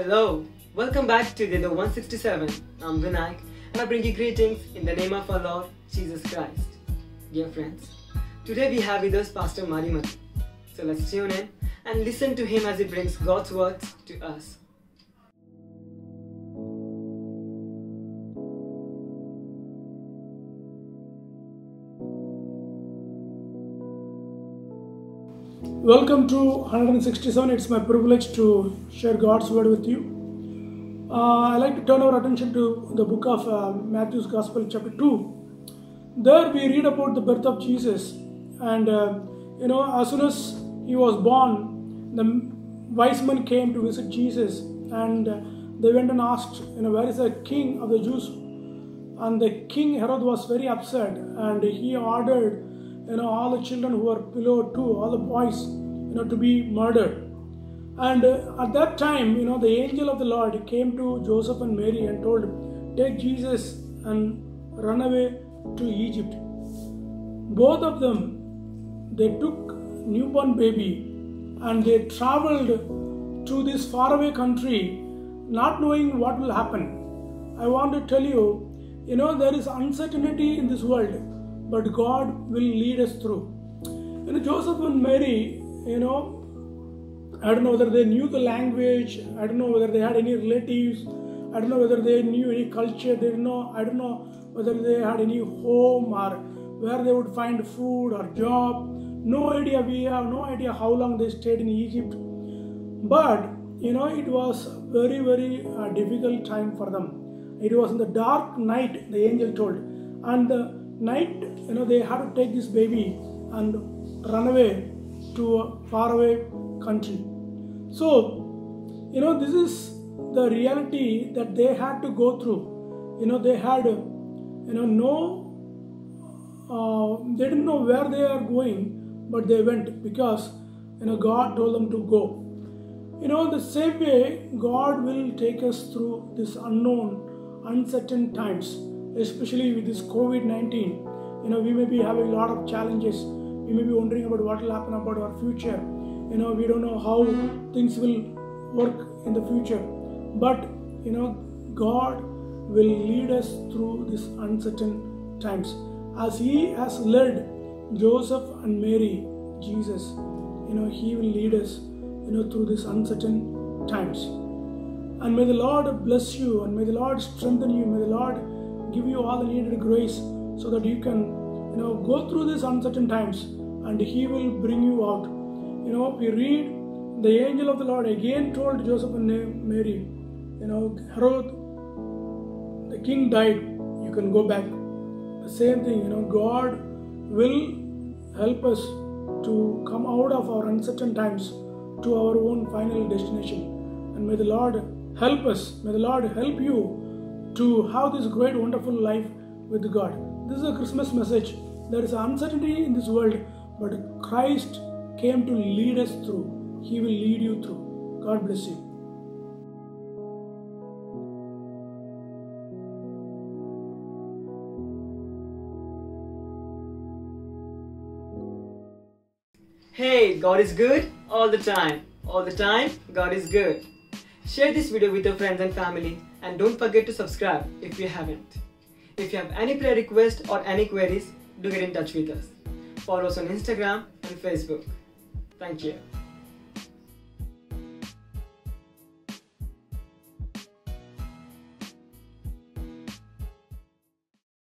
Hello, welcome back to the 167. I'm Vinayak and I bring you greetings in the name of our Lord Jesus Christ. Dear friends, today we have with us Pastor Mariman. So let's tune in and listen to him as he brings God's words to us. Welcome to 167. It's my privilege to share God's word with you. I like to turn our attention to the book of Matthew's Gospel, chapter 2. There we read about the birth of Jesus, and as soon as he was born, the wise men came to visit Jesus, and they went and asked, where is the king of the Jews? And the king Herod was very upset, and he ordered all the children who were below 2, all the boys, to be murdered. And at that time, the angel of the Lord came to Joseph and Mary and told him, take Jesus and run away to Egypt. Both of them, they took newborn baby and they traveled to this faraway country, not knowing what will happen. I want to tell you, there is uncertainty in this world, but God will lead us through. Joseph and Mary, I don't know whether they knew the language, I don't know whether they had any relatives, I don't know whether they knew any culture, I don't know whether they had any home or where they would find food or job. No idea, we have no idea how long they stayed in Egypt. But, it was very, very difficult time for them. It was in the dark night, the angel told. And the night, they had to take this baby and run away to a faraway country. So, this is the reality that they had to go through. They had, they didn't know where they are going, but they went because, God told them to go. The same way, God will take us through this unknown, uncertain times, especially with this COVID-19. We may be having a lot of challenges. We may be wondering about what will happen about our future. We don't know how things will work in the future. But, God will lead us through these uncertain times. As He has led Joseph and Mary, Jesus, He will lead us, through these uncertain times. And may the Lord bless you, and may the Lord strengthen you, may the Lord give you all the needed grace so that you can, go through these uncertain times, and He will bring you out. We read the angel of the Lord again told Joseph and Mary, Herod, the king died, you can go back. The same thing, God will help us to come out of our uncertain times to our own final destination. And may the Lord help us, may the Lord help you to have this great, wonderful life with God. This is a Christmas message. There is uncertainty in this world, but Christ came to lead us through. He will lead you through. God bless you. Hey, God is good all the time. All the time, God is good. Share this video with your friends and family, and don't forget to subscribe if you haven't. If you have any prayer requests or any queries, do get in touch with us. Follow us on Instagram and Facebook. Thank you.